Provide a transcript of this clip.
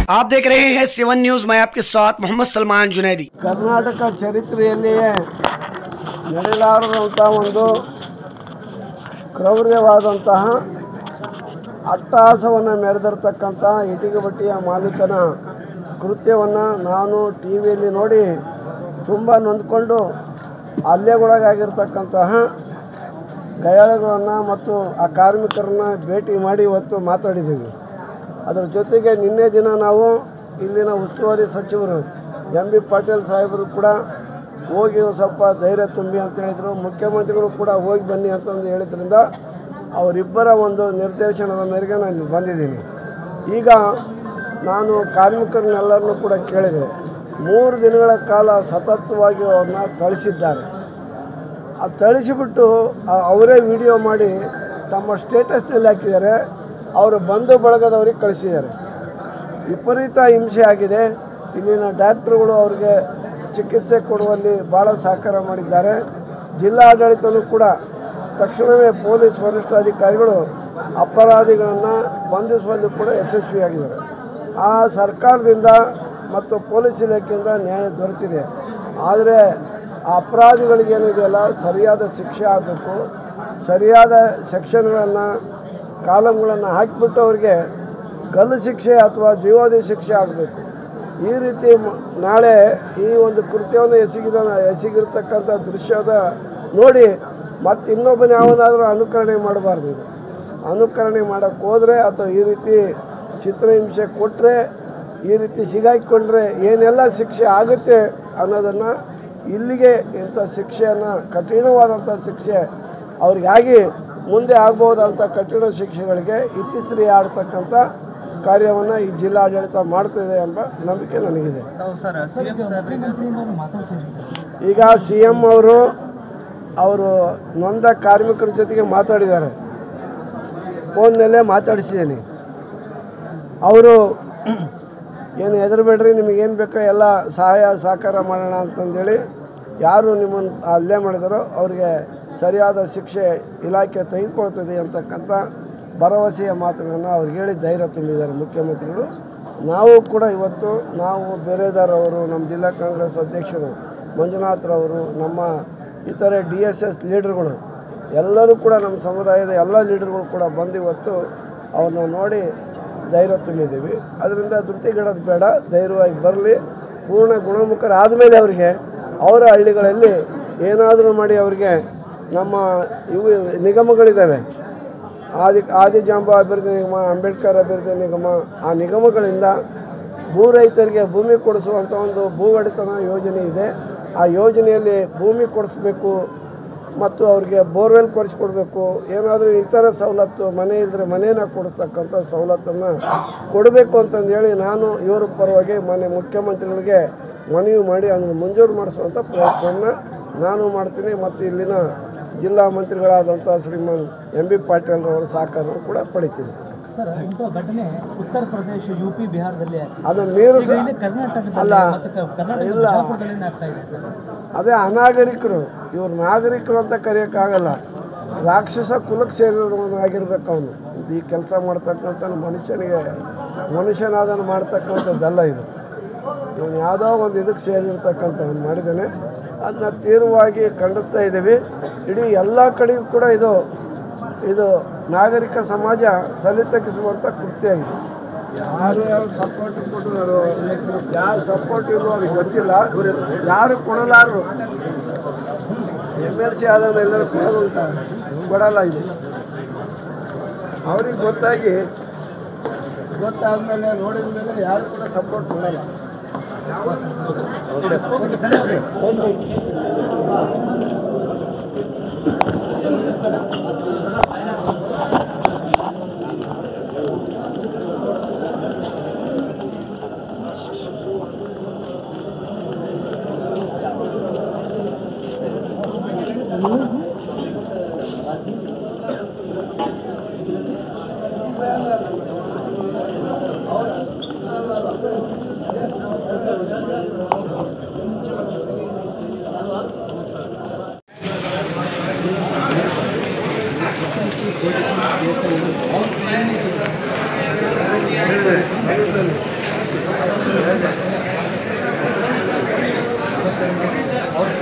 आप देख रहे हैं सेवन न्यूज। मैं आपके साथ मोहम्मद सलमान जुनैदी। ಕರ್ನಾಟಕ ಚರಿತ್ರೆಯಲ್ಲಿಯೇ ನಡೆಯಲಾರದಂತಹ ಒಂದು ಕ್ರೌರ್ಯವಾದಂತಹ ಅಟ್ಟಹಾಸವನ್ನು ಮೆರೆದಿರ್ತಕ್ಕಂಥ ಇಟಿಗೆ ಬಟ್ಟಿಯ ಮಾಲೀಕನ ಕೃತ್ಯವನ್ನು ನಾನು ಟಿ ವಿಯಲ್ಲಿ ನೋಡಿ ತುಂಬ ನೊಂದ್ಕೊಂಡು ಹಲ್ಲೆಗೊಳಗಾಗಿರ್ತಕ್ಕಂತಹ ಗಾಯಾಳುಗಳನ್ನು ಮತ್ತು ಆ ಕಾರ್ಮಿಕರನ್ನು ಭೇಟಿ ಮಾಡಿ ಇವತ್ತು ಮಾತಾಡಿದ್ದೀವಿ. ಅದರ ಜೊತೆಗೆ ನಿನ್ನೆ ದಿನ ನಾವು ಇಲ್ಲಿನ ಉಸ್ತುವಾರಿ ಸಚಿವರು ಎಂ ಬಿ ಪಾಟೀಲ್ ಸಾಹೇಬರು ಕೂಡ ಹೋಗಿ ಸ್ವಲ್ಪ ಧೈರ್ಯ ತುಂಬಿ ಅಂತ ಹೇಳಿದರು. ಮುಖ್ಯಮಂತ್ರಿಗಳು ಕೂಡ ಹೋಗಿ ಬನ್ನಿ ಅಂತಂದು ಹೇಳಿದ್ರಿಂದ ಅವರಿಬ್ಬರ ಒಂದು ನಿರ್ದೇಶನದ ಮೇರೆಗೆ ನಾನು ಬಂದಿದ್ದೀನಿ. ಈಗ ನಾನು ಕಾರ್ಮಿಕರನ್ನೆಲ್ಲರನ್ನೂ ಕೂಡ ಕೇಳಿದೆ. 3 ದಿನಗಳ ಕಾಲ ಸತತವಾಗಿ ಅವ್ರನ್ನ ಥಳಿಸಿದ್ದಾರೆ. ಆ ಥಳಿಸಿಬಿಟ್ಟು ಅವರೇ ವಿಡಿಯೋ ಮಾಡಿ ತಮ್ಮ ಸ್ಟೇಟಸ್ನಲ್ಲಿ ಹಾಕಿದ್ದಾರೆ. ಅವರು ಬಂಧು ಬಳಗದವ್ರಿಗೆ ಕಳಿಸಿದ್ದಾರೆ. ವಿಪರೀತ ಹಿಂಸೆ ಆಗಿದೆ. ಇಲ್ಲಿನ ಡಾಕ್ಟ್ರುಗಳು ಅವ್ರಿಗೆ ಚಿಕಿತ್ಸೆ ಕೊಡುವಲ್ಲಿ ಭಾಳ ಸಹಕಾರ ಮಾಡಿದ್ದಾರೆ. ಜಿಲ್ಲಾಡಳಿತನೂ ಕೂಡ ತಕ್ಷಣವೇ ಪೊಲೀಸ್ ವರಿಷ್ಠಾಧಿಕಾರಿಗಳು ಅಪರಾಧಿಗಳನ್ನು ಬಂಧಿಸುವಲ್ಲಿ ಕೂಡ ಯಶಸ್ವಿಯಾಗಿದ್ದಾರೆ. ಆ ಸರ್ಕಾರದಿಂದ ಮತ್ತು ಪೊಲೀಸ್ ಇಲಾಖೆಯಿಂದ ನ್ಯಾಯ ದೊರೆತಿದೆ. ಆದರೆ ಆ ಅಪರಾಧಿಗಳಿಗೇನಿದೆಯಲ್ಲ ಸರಿಯಾದ ಶಿಕ್ಷೆ ಆಗಬೇಕು. ಸರಿಯಾದ ಸೆಕ್ಷನ್ಗಳನ್ನು ಕಾಲಮ್ಗಳನ್ನು ಹಾಕಿಬಿಟ್ಟು ಅವ್ರಿಗೆ ಗಲ್ಲು ಶಿಕ್ಷೆ ಅಥವಾ ಜೀವಾವಧಿ ಶಿಕ್ಷೆ ಆಗಬೇಕು. ಈ ರೀತಿ ನಾಳೆ ಈ ಒಂದು ಕೃತ್ಯವನ್ನು ಎಸಗಿರ್ತಕ್ಕಂಥ ದೃಶ್ಯದ ನೋಡಿ ಮತ್ತು ಇನ್ನೊಬ್ಬನ ಯಾವನಾದರೂ ಅನುಕರಣೆ ಮಾಡಬಾರ್ದು. ಅನುಕರಣೆ ಮಾಡೋಕ್ಕೆ ಹೋದರೆ ಅಥವಾ ಈ ರೀತಿ ಚಿತ್ರಹಿಂಸೆ ಕೊಟ್ಟರೆ, ಈ ರೀತಿ ಸಿಗಾಕಿಕೊಂಡ್ರೆ ಏನೆಲ್ಲ ಶಿಕ್ಷೆ ಆಗುತ್ತೆ ಅನ್ನೋದನ್ನು ಇಲ್ಲಿಗೆ ಇಂಥ ಶಿಕ್ಷೆಯನ್ನು ಕಠಿಣವಾದಂಥ ಶಿಕ್ಷೆ ಅವ್ರಿಗಾಗಿ ಮುಂದೆ ಆಗ್ಬೋದಂಥ ಕಠಿಣ ಶಿಕ್ಷೆಗಳಿಗೆ ಇತಿಶ್ರೀ ಆಡ್ತಕ್ಕಂಥ ಕಾರ್ಯವನ್ನು ಈ ಜಿಲ್ಲಾಡಳಿತ ಮಾಡ್ತಿದೆ ಎಂಬ ನಂಬಿಕೆ ನನಗಿದೆ. ಈಗ ಸಿ ಎಂ ಅವರು ನೊಂದ ಕಾರ್ಮಿಕರ ಜೊತೆಗೆ ಮಾತಾಡಿದ್ದಾರೆ. ಫೋನ್ನಲ್ಲೇ ಮಾತಾಡಿಸಿದ್ದೀನಿ. ಅವರು ಏನು ಹೆದರಬೇಡ್ರಿ, ನಿಮಗೇನು ಬೇಕೋ ಎಲ್ಲ ಸಹಾಯ ಸಹಕಾರ ಮಾಡೋಣ ಅಂತಂದೇಳಿ ಯಾರು ನಿಮ್ಮನ್ನು ಹಲ್ಲೆ ಮಾಡಿದಾರೋ ಅವರಿಗೆ ಸರಿಯಾದ ಶಿಕ್ಷೆ ಇಲಾಖೆ ತೆಗೆದುಕೊಳ್ತದೆ ಅಂತಕ್ಕಂಥ ಭರವಸೆಯ ಮಾತುಗಳನ್ನು ಅವ್ರಿಗೆ ಹೇಳಿ ಧೈರ್ಯ ತುಂಬಿದ್ದಾರೆ ಮುಖ್ಯಮಂತ್ರಿಗಳು. ನಾವು ಕೂಡ ಇವತ್ತು ನಾವು ಬೇರೆದಾರವರು, ನಮ್ಮ ಜಿಲ್ಲಾ ಕಾಂಗ್ರೆಸ್ ಅಧ್ಯಕ್ಷರು ಮಂಜುನಾಥ್ರವರು, ನಮ್ಮ ಇತರೆ DSS ಲೀಡರ್ಗಳು ಎಲ್ಲರೂ ಕೂಡ ನಮ್ಮ ಸಮುದಾಯದ ಎಲ್ಲ ಲೀಡರ್ಗಳು ಕೂಡ ಬಂದು ಇವತ್ತು ಅವ್ರನ್ನ ನೋಡಿ ಧೈರ್ಯ ತುಂಬಿದ್ದೀವಿ. ಅದರಿಂದ ಧೃತಿಗೆಡೋದು ಬೇಡ, ಧೈರ್ಯವಾಗಿ ಬರಲಿ. ಪೂರ್ಣ ಗುಣಮುಖರಾದಮೇಲೆ ಅವರಿಗೆ ಅವರ ಹಳ್ಳಿಗಳಲ್ಲಿ ಏನಾದರೂ ಮಾಡಿ ಅವರಿಗೆ ನಮ್ಮ ಇವು ನಿಗಮಗಳಿದ್ದಾವೆ, ಆದಿಜಾಂಬ ಅಭಿವೃದ್ಧಿ ನಿಗಮ, ಅಂಬೇಡ್ಕರ್ ಅಭಿವೃದ್ಧಿ ನಿಗಮ, ಆ ನಿಗಮಗಳಿಂದ ಭೂ ರೈತರಿಗೆ ಭೂಮಿ ಕೊಡಿಸುವಂಥ ಒಂದು ಭೂ ಒಡೆತನ ಯೋಜನೆ ಇದೆ. ಆ ಯೋಜನೆಯಲ್ಲಿ ಭೂಮಿ ಕೊಡಿಸ್ಬೇಕು ಮತ್ತು ಅವ್ರಿಗೆ ಬೋರ್ವೆಲ್ ಕೊಡಿಸ್ಕೊಡ್ಬೇಕು. ಏನಾದರೂ ಇತರ ಸವಲತ್ತು, ಮನೆ ಇದ್ದರೆ ಮನೇನ ಕೊಡಿಸ್ತಕ್ಕಂಥ ಸವಲತ್ತನ್ನು ಕೊಡಬೇಕು ಅಂತಂದೇಳಿ ನಾನು ಇವ್ರ ಪರವಾಗಿ ಮನೆ ಮುಖ್ಯಮಂತ್ರಿಗಳಿಗೆ ಮನವಿ ಮಾಡಿ ಅದನ್ನು ಮಂಜೂರು ಮಾಡಿಸುವಂಥ ಪ್ರಯತ್ನವನ್ನು ನಾನು ಮಾಡ್ತೀನಿ. ಮತ್ತು ಇಲ್ಲಿನ ಜಿಲ್ಲಾ ಮಂತ್ರಿಗಳಾದಂಥ ಶ್ರೀಮಾನ್ ಎಂ ಬಿ ಪಾಟೀಲ್ ಅವರ ಸಹಕಾರ ಕೂಡ ಪಡಿತೀನಿ. ಘಟನೆ ಉತ್ತರ ಪ್ರದೇಶ, UP, ಬಿಹಾರದಲ್ಲಿ ಅದನ್ನು ಮೀರು ಅಲ್ಲ ಇಲ್ಲ, ಅದೇ ಅನಾಗರಿಕರು. ಇವ್ರು ನಾಗರಿಕರು ಅಂತ ಕರೆಯೋಕ್ಕಾಗಲ್ಲ. ರಾಕ್ಷಸ ಕುಲಕ್ಕೆ ಸೇರಿರೋನಾಗಿರ್ಬೇಕು ಅವನು. ಈ ಕೆಲಸ ಮಾಡ್ತಕ್ಕಂಥ ಮನುಷ್ಯನಾದನ್ನು ಮಾಡ್ತಕ್ಕಂಥದ್ದಲ್ಲ ಇದು. ಇವನು ಯಾವುದೋ ಒಂದು ಇದಕ್ಕೆ ಸೇರಿರ್ತಕ್ಕಂಥವ್ನು ಮಾಡಿದ್ದಾನೆ. ಅದನ್ನ ತೀವ್ರವಾಗಿ ಖಂಡಿಸ್ತಾ ಇದ್ದೀವಿ. ಇಡೀ ಎಲ್ಲ ಕಡೆಗೂ ಕೂಡ ಇದು ನಾಗರಿಕ ಸಮಾಜ ತಲೆ ತಗ್ಗಿಸುವಂಥ ಕೃತ್ಯ ಆಗಿದೆ. ಯಾರು ಸಪೋರ್ಟ್ ಕೊಟ್ಟರು, ಯಾರು ಸಪೋರ್ಟ್ ಇರೋ ಅವ್ರಿಗೆ ಗೊತ್ತಿಲ್ಲ. ಯಾರು ಕೊಡಲಾರರು, MLC ಆದವನ್ನ ಎಲ್ಲರೂ ಕೊಡೋದಂತ ಕೊಡಲ್ಲ. ಇದು ಅವ್ರಿಗೆ ಗೊತ್ತಾದಮೇಲೆ ನೋಡಿದ ಮೇಲೆ ಯಾರು ಕೂಡ ಸಪೋರ್ಟ್ ಕೊಡಲ್ಲ. ಅವ್ರ